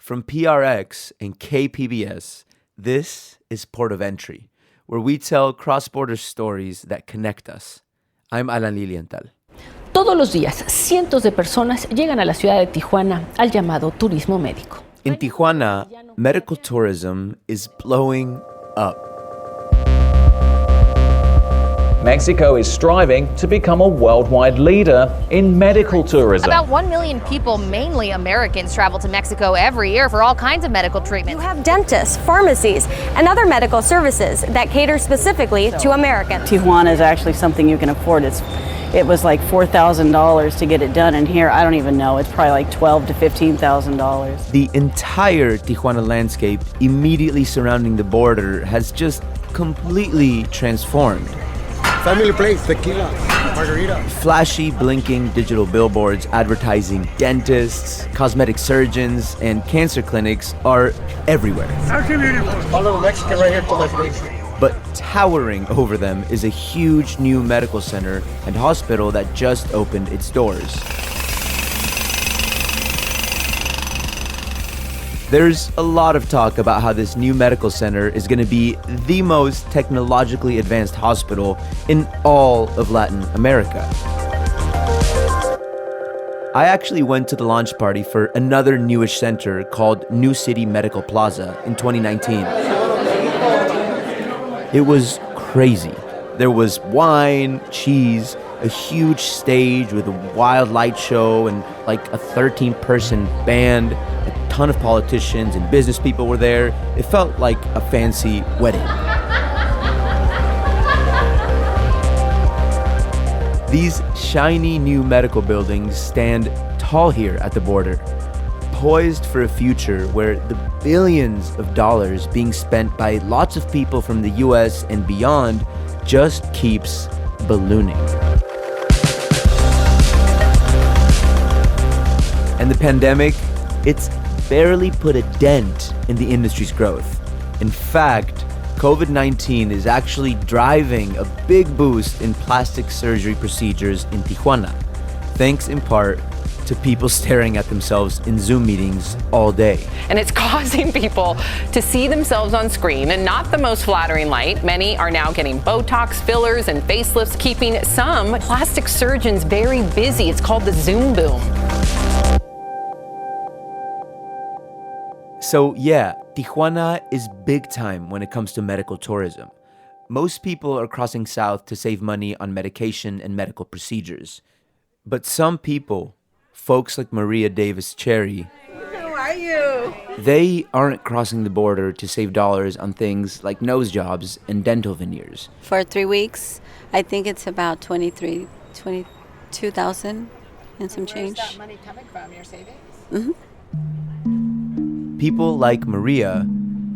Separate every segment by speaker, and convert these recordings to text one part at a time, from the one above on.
Speaker 1: From PRX and KPBS, this is Port of Entry, where we tell cross-border stories that connect us. I'm Alan Lilienthal.
Speaker 2: Todos los días, cientos de personas llegan a la ciudad de Tijuana al llamado turismo médico.
Speaker 1: In Tijuana, medical tourism is blowing up.
Speaker 3: Mexico is striving to become a worldwide leader in medical tourism.
Speaker 4: About 1 million people, mainly Americans, travel to Mexico every year for all kinds of medical treatments.
Speaker 5: You have dentists, pharmacies, and other medical services that cater specifically to Americans.
Speaker 6: Tijuana is actually something you can afford. It was like $4,000 to get it done, and here, I don't even know, it's probably like $12,000 to $15,000.
Speaker 1: The entire Tijuana landscape immediately surrounding the border has just completely transformed.
Speaker 7: Family place, tequila, margarita.
Speaker 1: Flashy, blinking digital billboards advertising dentists, cosmetic surgeons, and cancer clinics are everywhere.
Speaker 7: All over Mexican right here to my place.
Speaker 1: But towering over them is a huge new medical center and hospital that just opened its doors. There's a lot of talk about how this new medical center is going to be the most technologically advanced hospital in all of Latin America. I actually went to the launch party for another newish center called New City Medical Plaza in 2019. It was crazy. There was wine, cheese, a huge stage with a wild light show and like a 13-person band. A ton of politicians and business people were there. It felt like a fancy wedding. These shiny new medical buildings stand tall here at the border, poised for a future where the billions of dollars being spent by lots of people from the US and beyond just keeps ballooning. And the pandemic, it's barely put a dent in the industry's growth. In fact, COVID-19 is actually driving a big boost in plastic surgery procedures in Tijuana, thanks in part to people staring at themselves in Zoom meetings all day.
Speaker 8: And it's causing people to see themselves on screen in not the most flattering light. Many are now getting Botox, fillers, and facelifts, keeping some plastic surgeons very busy. It's called the Zoom boom.
Speaker 1: So yeah, Tijuana is big time when it comes to medical tourism. Most people are crossing south to save money on medication and medical procedures. But some people, folks like Maria Davis Cherry,
Speaker 9: how are you?
Speaker 1: They aren't crossing the border to save dollars on things like nose jobs and dental veneers.
Speaker 10: For 3 weeks, I think it's about 22,000 and some change.
Speaker 9: Where's that money coming from? Your savings?
Speaker 10: Mm-hmm.
Speaker 1: People like Maria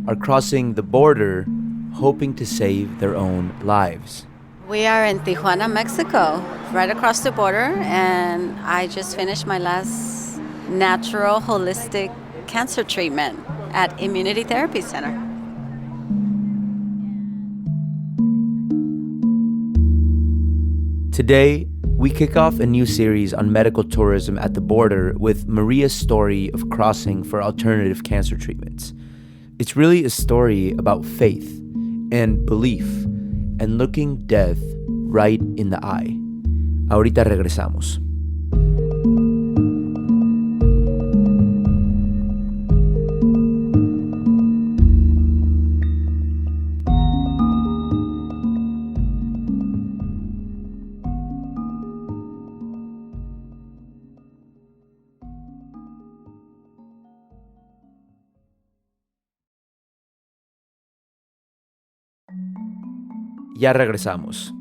Speaker 1: are crossing the border hoping to save their own lives.
Speaker 10: We are in Tijuana, Mexico, right across the border, and I just finished my last natural holistic cancer treatment at Immunity Therapy Center.
Speaker 1: Today, we kick off a new series on medical tourism at the border with Maria's story of crossing for alternative cancer treatments. It's really a story about faith and belief and looking death right in the eye. Ahorita regresamos. Ya regresamos.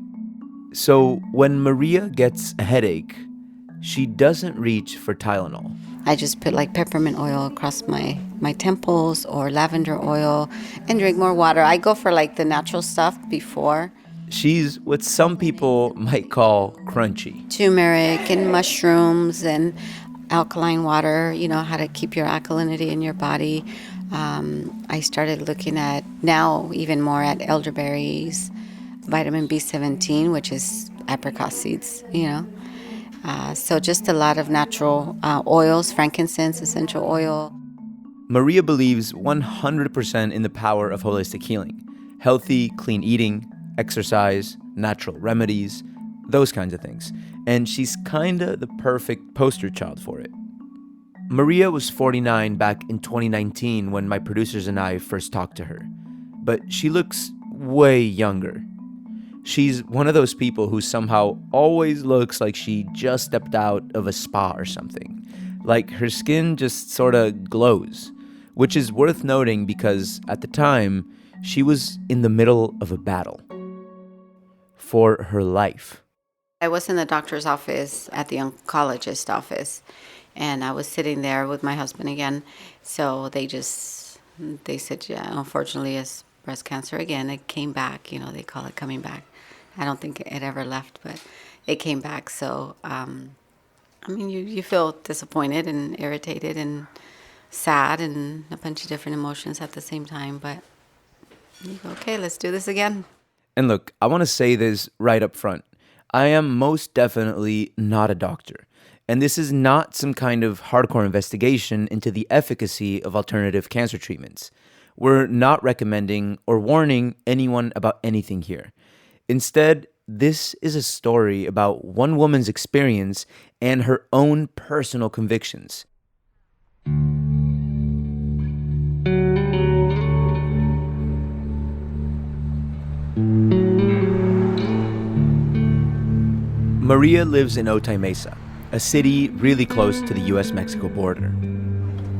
Speaker 1: So, when Maria gets a headache, she doesn't reach for Tylenol.
Speaker 10: I just put like peppermint oil across my temples or lavender oil and drink more water. I go for like the natural stuff before.
Speaker 1: She's what some people might call crunchy.
Speaker 10: Turmeric and mushrooms and alkaline water, you know, how to keep your alkalinity in your body. I started looking at now even more at elderberries, vitamin B17, which is apricot seeds, you know. So just a lot of natural oils, frankincense, essential oil.
Speaker 1: Maria believes 100% in the power of holistic healing. Healthy, clean eating, exercise, natural remedies, those kinds of things. And she's kinda the perfect poster child for it. Maria was 49 back in 2019 when my producers and I first talked to her. But she looks way younger. She's one of those people who somehow always looks like she just stepped out of a spa or something. Like her skin just sorta glows, which is worth noting because at the time, she was in the middle of a battle for her life.
Speaker 10: I was in the doctor's office at the oncologist office, and I was sitting there with my husband again. So they said, yeah, unfortunately, it's breast cancer again. It came back, they call it coming back. I don't think it ever left, but it came back. So, you feel disappointed and irritated and sad and a bunch of different emotions at the same time, but you go, okay, let's do this again.
Speaker 1: And look, I want to say this right up front. I am most definitely not a doctor. And this is not some kind of hardcore investigation into the efficacy of alternative cancer treatments. We're not recommending or warning anyone about anything here. Instead, this is a story about one woman's experience and her own personal convictions. Maria lives in Otay Mesa, a city really close to the U.S.-Mexico border.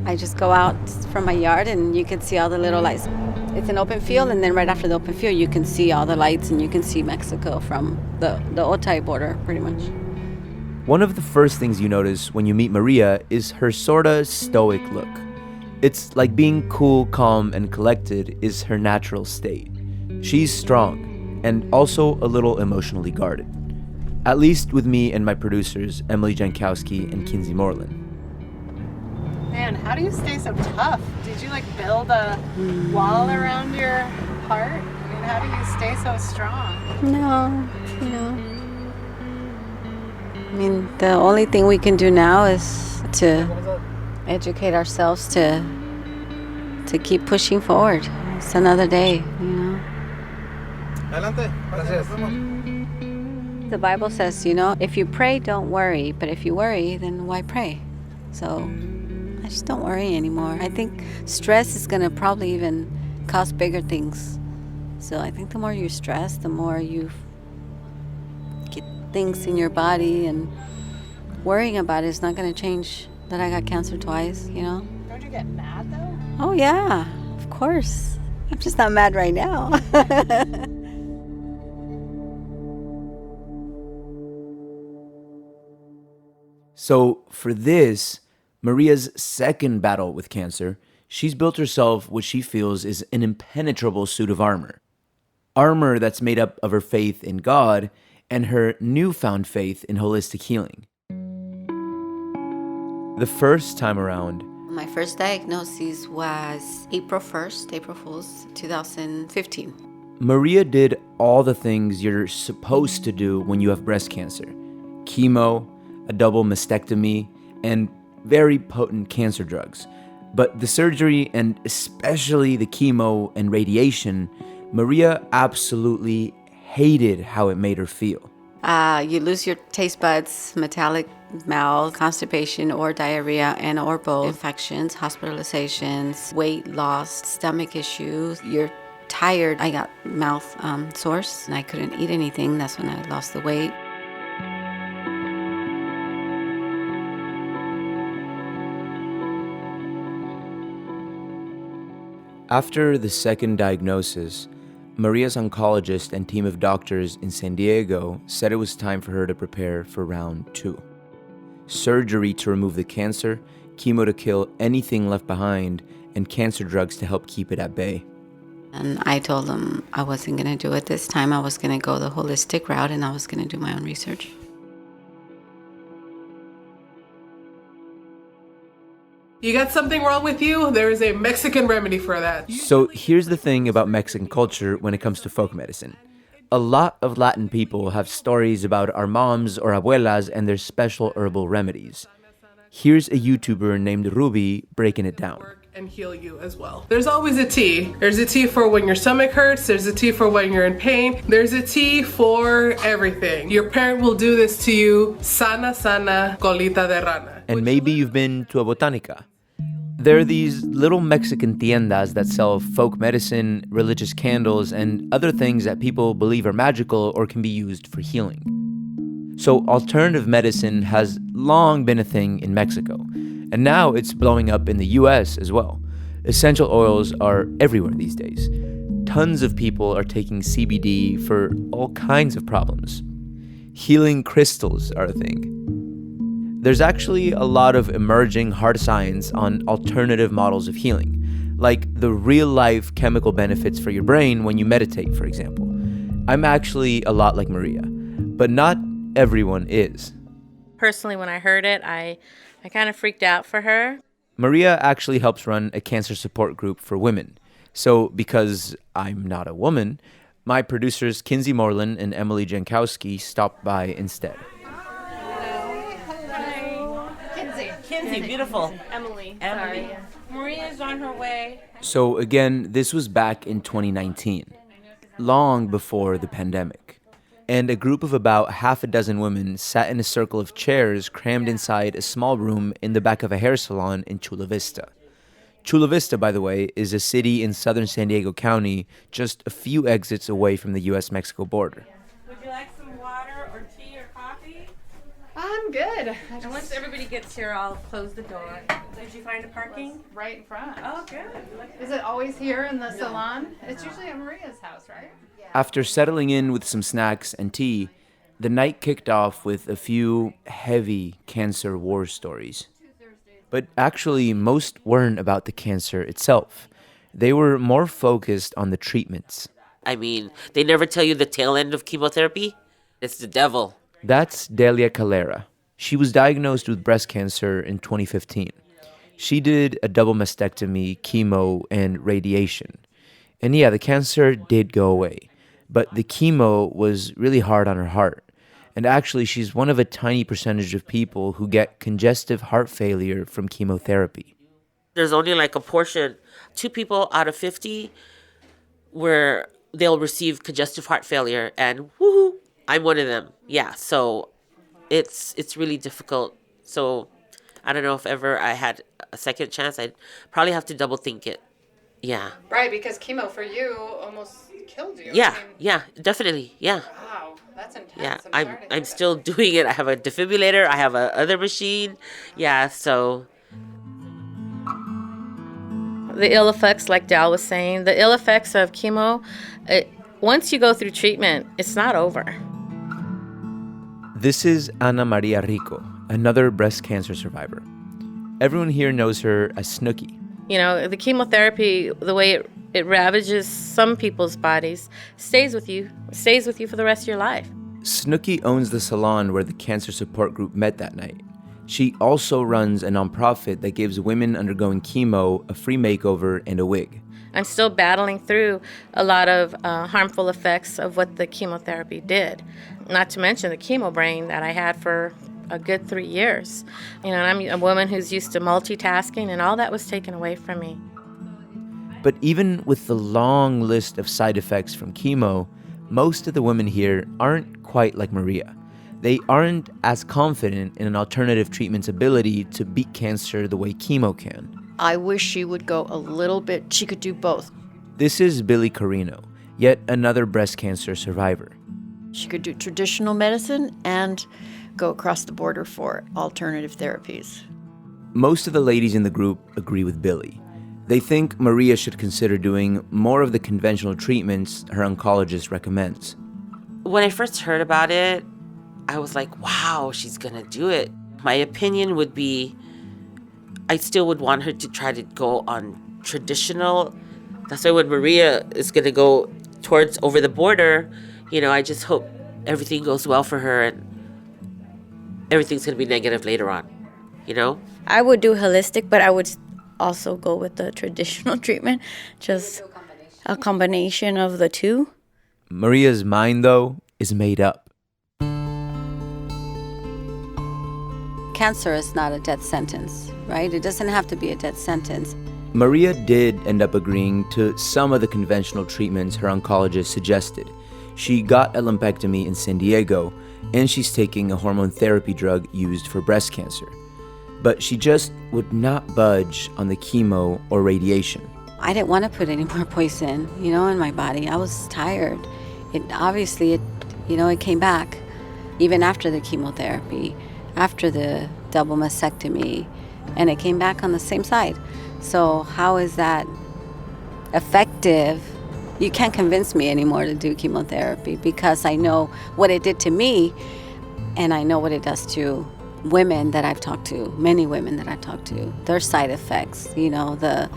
Speaker 10: I just go out from my yard and you can see all the little lights. It's an open field, and then right after the open field, you can see all the lights and you can see Mexico from the Otay border, pretty much.
Speaker 1: One of the first things you notice when you meet Maria is her sorta stoic look. It's like being cool, calm, and collected is her natural state. She's strong and also a little emotionally guarded. At least with me and my producers, Emily Jankowski and Kinsey Moreland.
Speaker 9: Man, how do you stay so tough? Did you build a wall around your heart? I mean, how do you stay so strong?
Speaker 10: No, the only thing we can do now is to educate ourselves to keep pushing forward. It's another day,
Speaker 7: Adelante. Gracias.
Speaker 10: The Bible says, if you pray, don't worry. But if you worry, then why pray? So I just don't worry anymore. I think stress is going to probably even cause bigger things. So I think the more you stress, the more you get things in your body, and worrying about it is not going to change that I got cancer twice,
Speaker 9: Don't you get mad, though?
Speaker 10: Oh, yeah, of course. I'm just not mad right now.
Speaker 1: So for this, Maria's second battle with cancer, she's built herself what she feels is an impenetrable suit of armor. Armor that's made up of her faith in God and her newfound faith in holistic healing. The first time around,
Speaker 10: My first diagnosis was April 1st, April Fool's, 2015.
Speaker 1: Maria did all the things you're supposed to do when you have breast cancer. Chemo, a double mastectomy, and very potent cancer drugs. But the surgery, and especially the chemo and radiation, Maria absolutely hated how it made her feel.
Speaker 10: You lose your taste buds, metallic mouth, constipation or diarrhea and or both, infections, hospitalizations, weight loss, stomach issues. You're tired. I got mouth sores and I couldn't eat anything. That's when I lost the weight.
Speaker 1: After the second diagnosis, Maria's oncologist and team of doctors in San Diego said it was time for her to prepare for round 2. Surgery to remove the cancer, chemo to kill anything left behind, and cancer drugs to help keep it at bay.
Speaker 10: And I told them I wasn't going to do it this time. I was going to go the holistic route and I was going to do my own research.
Speaker 11: You got something wrong with you? There is a Mexican remedy for that.
Speaker 1: So here's the thing about Mexican culture when it comes to folk medicine. A lot of Latin people have stories about our moms or abuelas and their special herbal remedies. Here's a YouTuber named Ruby breaking it down.
Speaker 11: And heal you as well. There's always a tea. There's a tea for when your stomach hurts. There's a tea for when you're in pain. There's a tea for everything. Your parent will do this to you. Sana, sana, colita de rana.
Speaker 1: And maybe you've been to a botanica. There are these little Mexican tiendas that sell folk medicine, religious candles, and other things that people believe are magical or can be used for healing. So alternative medicine has long been a thing in Mexico, and now it's blowing up in the US as well. Essential oils are everywhere these days. Tons of people are taking CBD for all kinds of problems. Healing crystals are a thing. There's actually a lot of emerging hard science on alternative models of healing, like the real-life chemical benefits for your brain when you meditate, for example. I'm actually a lot like Maria, but not everyone is.
Speaker 12: Personally, when I heard it, I kind of freaked out for her.
Speaker 1: Maria actually helps run a cancer support group for women. So because I'm not a woman, my producers Kinsey Moreland and Emily Jankowski stopped by instead.
Speaker 12: Kinsey, beautiful. Emily. Sorry. Maria's on her way.
Speaker 1: So again, this was back in 2019, long before the pandemic. And a group of about half a dozen women sat in a circle of chairs crammed inside a small room in the back of a hair salon in Chula Vista. Chula Vista, by the way, is a city in southern San Diego County, just a few exits away from the US-Mexico border.
Speaker 12: Would you like some water or tea or coffee?
Speaker 9: I'm good.
Speaker 12: And once everybody gets here, I'll close the door. Did you find a parking?
Speaker 9: Right in front.
Speaker 12: Oh, good.
Speaker 9: Is it always here in the salon? It's usually at Maria's house, right?
Speaker 1: After settling in with some snacks and tea, the night kicked off with a few heavy cancer war stories. But actually, most weren't about the cancer itself. They were more focused on the treatments.
Speaker 13: I mean, they never tell you the tail end of chemotherapy. It's the devil.
Speaker 1: That's Delia Calera. She was diagnosed with breast cancer in 2015. She did a double mastectomy, chemo, and radiation. And yeah, the cancer did go away. But the chemo was really hard on her heart. And actually, she's one of a tiny percentage of people who get congestive heart failure from chemotherapy.
Speaker 13: There's only like a portion, 2 people out of 50, where they'll receive congestive heart failure, and woohoo, I'm one of them. Yeah, so it's really difficult. So I don't know if ever I had a second chance, I'd probably have to double think it. Yeah.
Speaker 9: Right, because chemo for you almost killed you.
Speaker 13: Yeah, yeah, definitely, yeah.
Speaker 9: Wow, that's intense.
Speaker 13: Yeah, I'm still doing it. I have a defibrillator. I have a other machine. Yeah, so.
Speaker 12: The ill effects, like Dal was saying, the ill effects of chemo, once you go through treatment, it's not over.
Speaker 1: This is Ana Maria Rico, another breast cancer survivor. Everyone here knows her as Snooki.
Speaker 12: You know, the chemotherapy, the way it ravages some people's bodies, stays with you for the rest of your life.
Speaker 1: Snooki owns the salon where the cancer support group met that night. She also runs a nonprofit that gives women undergoing chemo a free makeover and a wig.
Speaker 12: I'm still battling through a lot of harmful effects of what the chemotherapy did. Not to mention the chemo brain that I had for a good 3 years. You know, and I'm a woman who's used to multitasking, and all that was taken away from me.
Speaker 1: But even with the long list of side effects from chemo, most of the women here aren't quite like Maria. They aren't as confident in an alternative treatment's ability to beat cancer the way chemo can.
Speaker 14: I wish she would go a little bit, she could do both.
Speaker 1: This is Billy Carino, yet another breast cancer survivor.
Speaker 14: She could do traditional medicine and go across the border for alternative therapies.
Speaker 1: Most of the ladies in the group agree with Billy. They think Maria should consider doing more of the conventional treatments her oncologist recommends.
Speaker 13: When I first heard about it, I was like, wow, she's gonna do it. My opinion would be, I still would want her to try to go on traditional. That's why when Maria is gonna go towards over the border, you know, I just hope everything goes well for her and everything's gonna be negative later on, you know?
Speaker 15: I would do holistic, but I would also go with the traditional treatment, just a combination of the two.
Speaker 1: Maria's mind, though, is made up.
Speaker 10: cancer is not a death sentence, right? It doesn't have to be a death sentence.
Speaker 1: Maria did end up agreeing to some of the conventional treatments her oncologist suggested. She got a lumpectomy in San Diego, and she's taking a hormone therapy drug used for breast cancer. But she just would not budge on the chemo or radiation.
Speaker 10: I didn't want to put any more poison, in my body. I was tired. It came back, even after the chemotherapy, after the double mastectomy, and it came back on the same side. So how is that effective? You can't convince me anymore to do chemotherapy because I know what it did to me, and I know what it does to women that I've talked to, many women that I've talked to, their side effects, the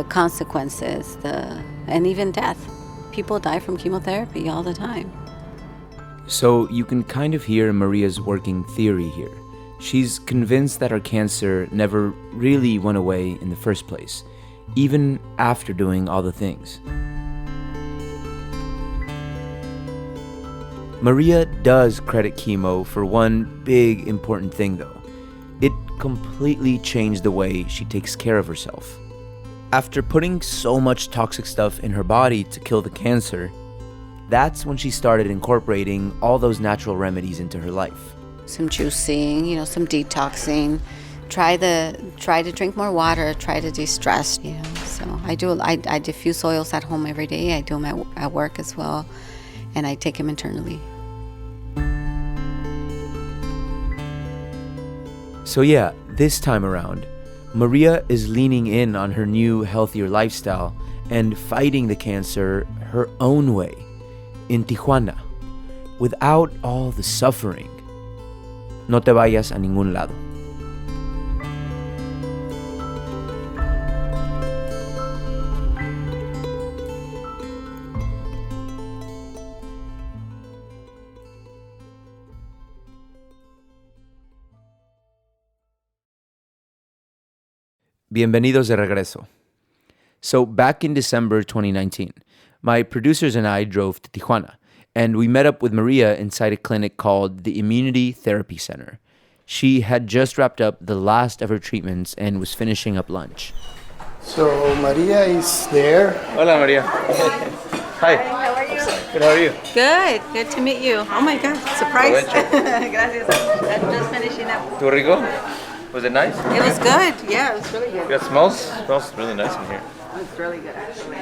Speaker 10: consequences, and even death. People die from chemotherapy all the time.
Speaker 1: So you can kind of hear Maria's working theory here. She's convinced that her cancer never really went away in the first place, even after doing all the things. Maria does credit chemo for one big important thing though. It completely changed the way she takes care of herself. After putting so much toxic stuff in her body to kill the cancer, that's when she started incorporating all those natural remedies into her life.
Speaker 10: Some juicing, some detoxing. Try to drink more water. Try to de-stress. So I diffuse oils at home every day. I do them at work as well, and I take them internally.
Speaker 1: So yeah, this time around, Maria is leaning in on her new, healthier lifestyle and fighting the cancer her own way, in Tijuana, without all the suffering. No te vayas a ningún lado. Bienvenidos de regreso. So back in December 2019, my producers and I drove to Tijuana, and we met up with Maria inside a clinic called the Immunity Therapy Center. She had just wrapped up the last of her treatments and was finishing up lunch.
Speaker 7: So Maria is there.
Speaker 16: Hola, Maria. Hi.
Speaker 15: How are you?
Speaker 16: Good, how are you?
Speaker 15: Good to meet you. Oh my God, surprise. Gracias. I'm just finishing up.
Speaker 16: ¿Estuvo rico? Was it nice?
Speaker 15: It was good. Yeah, it was really good.
Speaker 16: It smells really nice in here.
Speaker 15: It's really good, actually.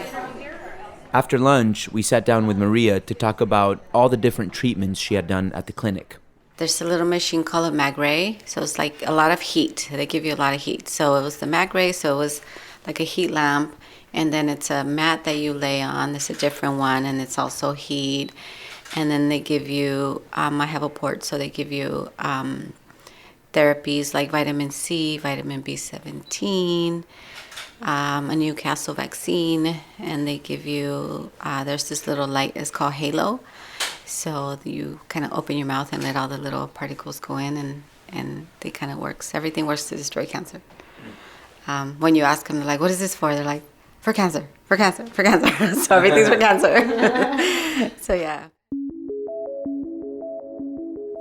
Speaker 1: After lunch, we sat down with Maria to talk about all the different treatments she had done at the clinic.
Speaker 10: There's a little machine called a Mag-Ray, so it's like a lot of heat. They give you a lot of heat. So it was the Mag-Ray, so it was like a heat lamp, and then it's a mat that you lay on. It's a different one, and it's also heat. And then they give you, I have a port, so they give you therapies like vitamin C, vitamin B17, a Newcastle vaccine, and they give you, there's this little light, it's called Halo. So you kind of open your mouth and let all the little particles go in, and they kind of works. Everything works to destroy cancer. When you ask them, they're like, what is this for? They're like, for cancer, for cancer, for cancer. So everything's for cancer. So yeah.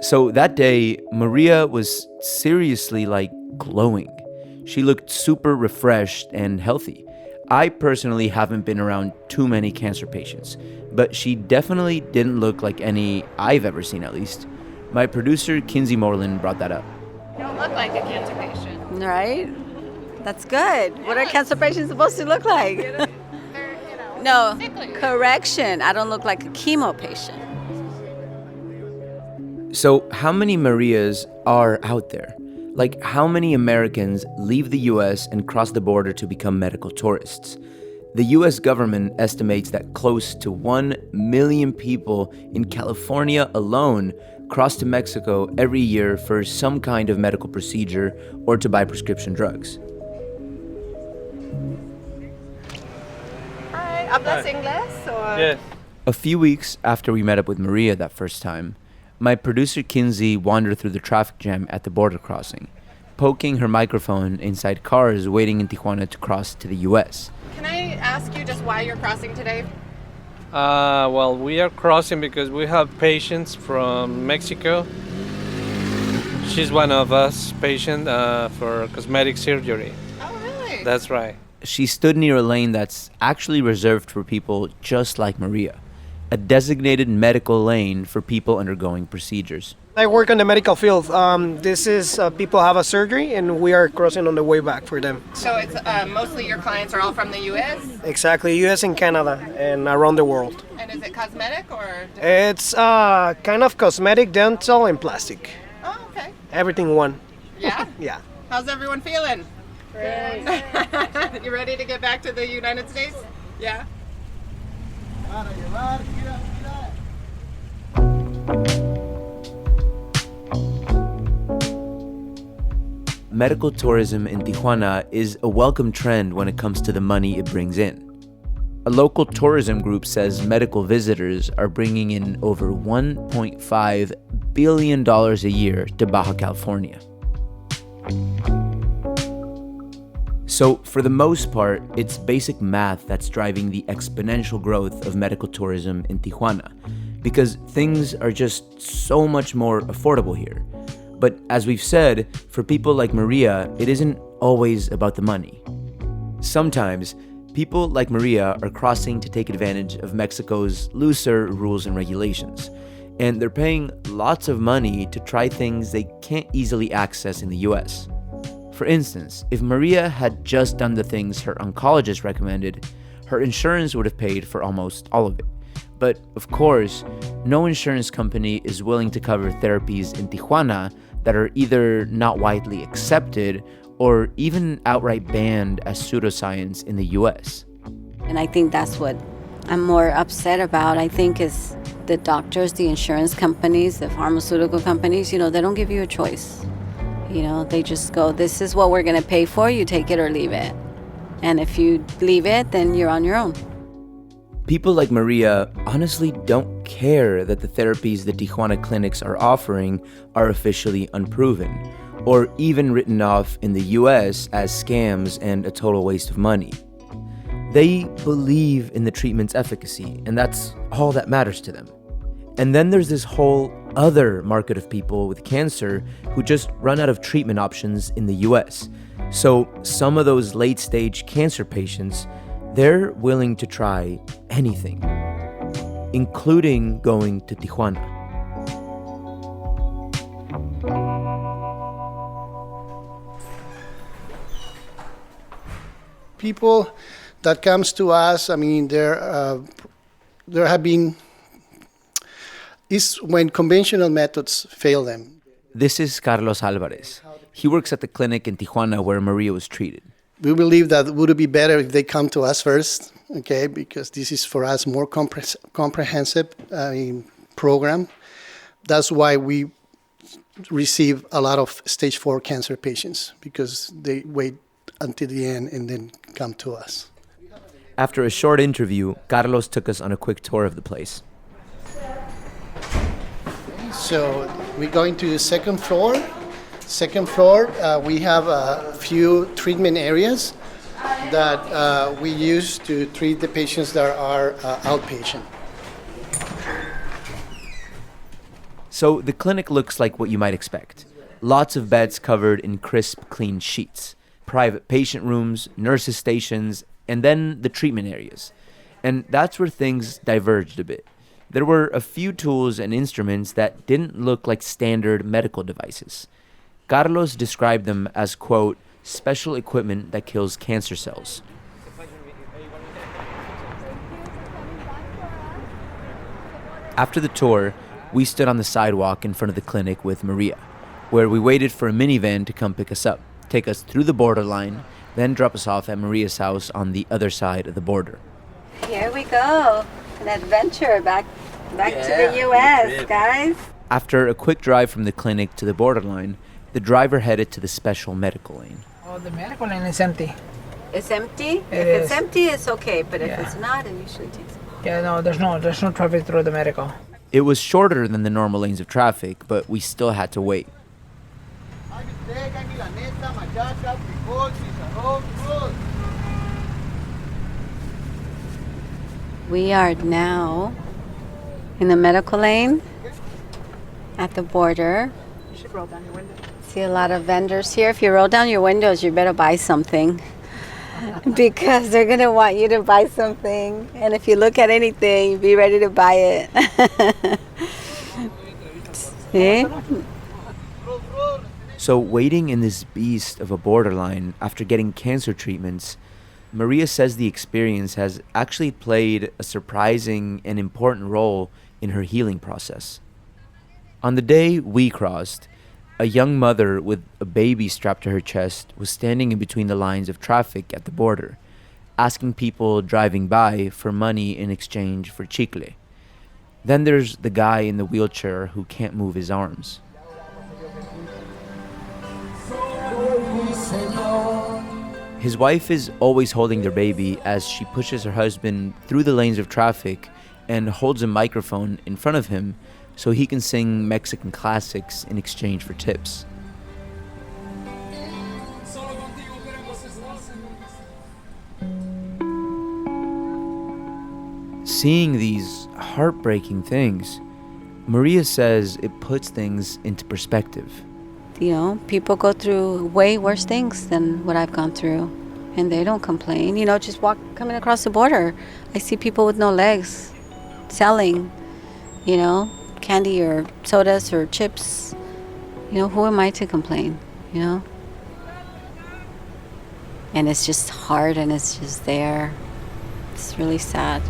Speaker 1: So that day, Maria was seriously glowing. She looked super refreshed and healthy. I personally haven't been around too many cancer patients, but she definitely didn't look like any I've ever seen, at least. My producer, Kinsey Moreland, brought that up.
Speaker 15: You don't look like a cancer patient.
Speaker 10: Right? That's good. What are cancer patients supposed to look like? No, correction. I don't look like a chemo patient.
Speaker 1: So how many Marias are out there? How many Americans leave the U.S. and cross the border to become medical tourists? The U.S. government estimates that close to 1 million people in California alone cross to Mexico every year for some kind of medical procedure or to buy prescription drugs.
Speaker 9: Hi, ¿hablas inglés? Or?
Speaker 16: Yes.
Speaker 1: A few weeks after we met up with Maria that first time, my producer Kinsey wandered through the traffic jam at the border crossing, poking her microphone inside cars waiting in Tijuana to cross to the U.S.
Speaker 9: Can I ask you just why you're crossing today?
Speaker 17: Well, we are crossing because we have patients from Mexico. She's one of us patient for cosmetic surgery.
Speaker 9: Oh, really?
Speaker 17: That's right.
Speaker 1: She stood near a lane that's actually reserved for people just like Maria, a designated medical lane for people undergoing procedures.
Speaker 18: I work in the medical field. This is people have a surgery and we are crossing on the way back for them.
Speaker 9: So it's mostly your clients are all from the U.S.?
Speaker 18: Exactly, U.S. and Canada and around the world.
Speaker 9: And is it cosmetic or?
Speaker 18: It's kind of cosmetic, dental, and plastic.
Speaker 9: Oh, okay.
Speaker 18: Everything one.
Speaker 9: Yeah?
Speaker 18: Yeah.
Speaker 9: How's everyone feeling? Great. You ready to get back to the United States? Yeah.
Speaker 1: Medical tourism in Tijuana is a welcome trend when it comes to the money it brings in. A local tourism group says medical visitors are bringing in over $1.5 billion a year to Baja California. So, for the most part, it's basic math that's driving the exponential growth of medical tourism in Tijuana, because things are just so much more affordable here. But as we've said, for people like Maria, it isn't always about the money. Sometimes, people like Maria are crossing to take advantage of Mexico's looser rules and regulations, and they're paying lots of money to try things they can't easily access in the US. For instance, if Maria had just done the things her oncologist recommended, her insurance would have paid for almost all of it. But of course, no insurance company is willing to cover therapies in Tijuana that are either not widely accepted or even outright banned as pseudoscience in the US.
Speaker 10: And I think that's what I'm more upset about, I think, is the doctors, the insurance companies, the pharmaceutical companies, they don't give you a choice. They just go, this is what we're going to pay for, you take it or leave it. And if you leave it, then you're on your own.
Speaker 1: People like Maria honestly don't care that the therapies the Tijuana clinics are offering are officially unproven, or even written off in the US as scams and a total waste of money. They believe in the treatment's efficacy, and that's all that matters to them. And then there's this whole other market of people with cancer who just run out of treatment options in the US. So some of those late-stage cancer patients, they're willing to try anything, including going to Tijuana.
Speaker 7: People that comes to us, there have been, is when conventional methods fail them.
Speaker 1: This is Carlos Alvarez. He works at the clinic in Tijuana where Maria was treated.
Speaker 7: We believe that it would be better if they come to us first, okay, because this is for us more comprehensive program. That's why we receive a lot of stage 4 cancer patients, because they wait until the end and then come to us.
Speaker 1: After a short interview, Carlos took us on a quick tour of the place.
Speaker 7: So we're going to the second floor. We have a few treatment areas that we use to treat the patients that are outpatient.
Speaker 1: So the clinic looks like what you might expect. Lots of beds covered in crisp, clean sheets, private patient rooms, nurses' stations, and then the treatment areas. And that's where things diverged a bit. There were a few tools and instruments that didn't look like standard medical devices. Carlos described them as, quote, special equipment that kills cancer cells. After the tour, we stood on the sidewalk in front of the clinic with Maria, where we waited for a minivan to come pick us up, take us through the borderline, then drop us off at Maria's house on the other side of the border.
Speaker 10: Here we go. An adventure back to the U.S., guys.
Speaker 1: After a quick drive from the clinic to the borderline, the driver headed to the special medical lane.
Speaker 19: Oh, the medical lane is empty.
Speaker 10: It's empty?
Speaker 19: If
Speaker 10: it's empty, it's okay, but if it's not, it usually takes...
Speaker 19: Yeah, no, there's no traffic through the medical.
Speaker 1: It was shorter than the normal lanes of traffic, but we still had to wait.
Speaker 10: We are now in the medical lane at the border.
Speaker 19: should roll down your window.
Speaker 15: See a lot of vendors here. If you roll down your windows, you better buy something because they're going to want you to buy something. And if you look at anything, be ready to buy it. See?
Speaker 1: So waiting in this beast of a borderline after getting cancer treatments, Maria says the experience has actually played a surprising and important role in her healing process. On the day we crossed, a young mother with a baby strapped to her chest was standing in between the lines of traffic at the border, asking people driving by for money in exchange for chicle. Then there's the guy in the wheelchair who can't move his arms. His wife is always holding their baby as she pushes her husband through the lanes of traffic and holds a microphone in front of him so he can sing Mexican classics in exchange for tips. Seeing these heartbreaking things, Maria says it puts things into perspective.
Speaker 15: You know, people go through way worse things than what I've gone through, and they don't complain. You know, just coming across the border, I see people with no legs selling, you know, candy or sodas or chips. You know, who am I to complain, you know? And it's just hard and it's just there. It's really sad.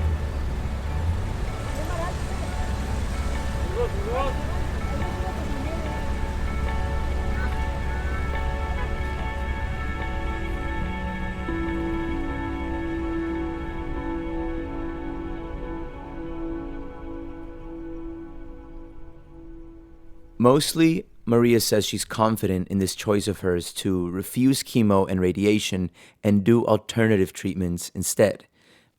Speaker 1: Mostly, Maria says she's confident in this choice of hers to refuse chemo and radiation and do alternative treatments instead.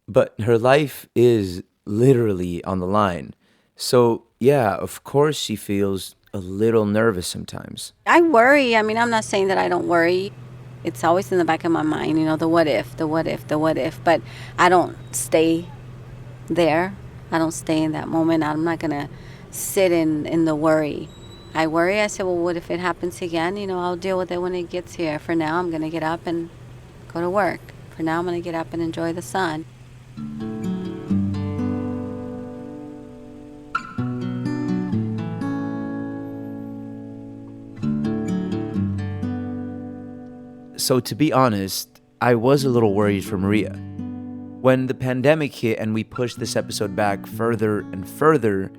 Speaker 1: But her life is literally on the line. So, yeah, of course she feels a little nervous sometimes.
Speaker 15: I worry. I mean, I'm not saying that I don't worry. It's always in the back of my mind, you know, the what if. But I don't stay there. I don't stay in that moment. I'm not going to sit in the worry. I worry. I say, well, what if it happens again? You know, I'll deal with it when it gets here. For now, I'm going to get up and go to work. For now, I'm going to get up and enjoy the sun.
Speaker 1: So to be honest, I was a little worried for Maria. When the pandemic hit and we pushed this episode back further and further,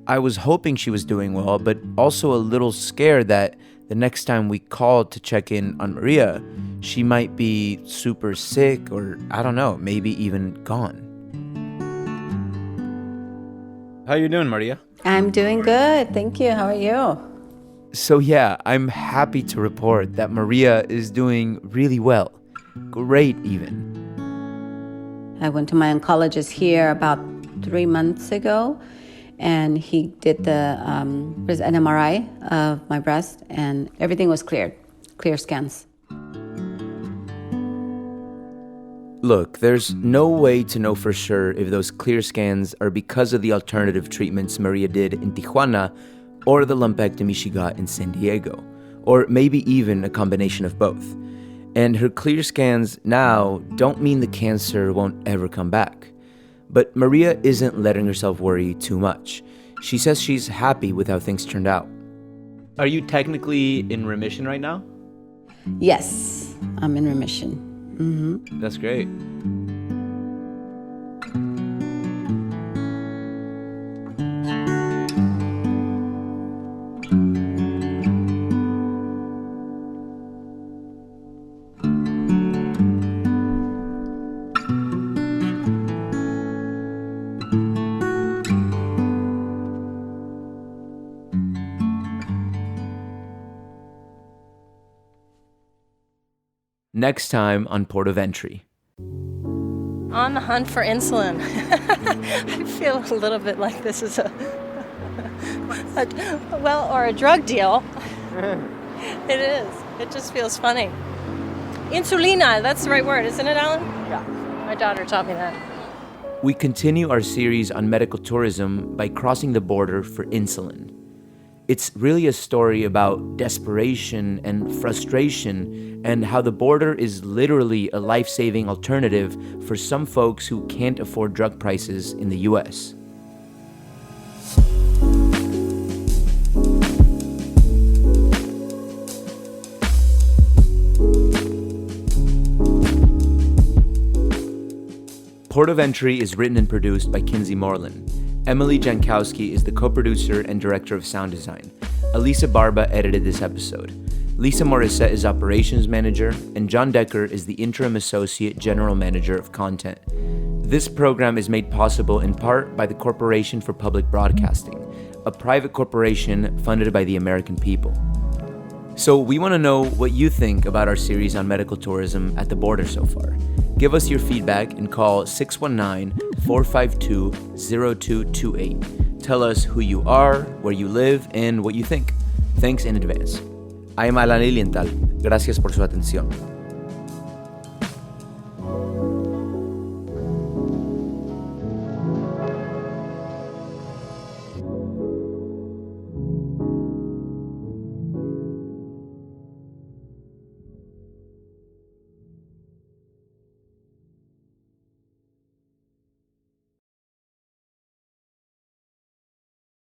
Speaker 1: I was hoping she was doing well, but also a little scared that the next time we called to check in on Maria, she might be super sick or, I don't know, maybe even gone. How you doing, Maria?
Speaker 15: I'm doing good. Thank you. How are you?
Speaker 1: So yeah, I'm happy to report that Maria is doing really well. Great, even.
Speaker 15: I went to my oncologist here about 3 months ago, and he did an MRI of my breast, and everything was clear scans.
Speaker 1: Look, there's no way to know for sure if those clear scans are because of the alternative treatments Maria did in Tijuana or the lumpectomy she got in San Diego, or maybe even a combination of both. And her clear scans now don't mean the cancer won't ever come back. But Maria isn't letting herself worry too much. She says she's happy with how things turned out. Are you technically in remission right now?
Speaker 15: Yes, I'm in remission. Mm-hmm.
Speaker 1: That's great. Next time on Port of Entry.
Speaker 20: On the hunt for insulin. I feel a little bit like this is a drug deal. It is. It just feels funny. Insulina, that's the right word, isn't it, Alan?
Speaker 19: Yeah.
Speaker 20: My daughter taught me that.
Speaker 1: We continue our series on medical tourism by crossing the border for insulin. It's really a story about desperation and frustration and how the border is literally a life-saving alternative for some folks who can't afford drug prices in the US. Port of Entry is written and produced by Kinsey Moreland. Emily Jankowski is the co-producer and director of sound design. Elisa Barba edited this episode. Lisa Morissette is operations manager, and John Decker is the interim associate general manager of content. This program is made possible in part by the Corporation for Public Broadcasting, a private corporation funded by the American people. So we want to know what you think about our series on medical tourism at the border so far. Give us your feedback and call 619-452-0228. Tell us who you are, where you live, and what you think. Thanks in advance. I'm Alan Lilienthal. Gracias por su atención.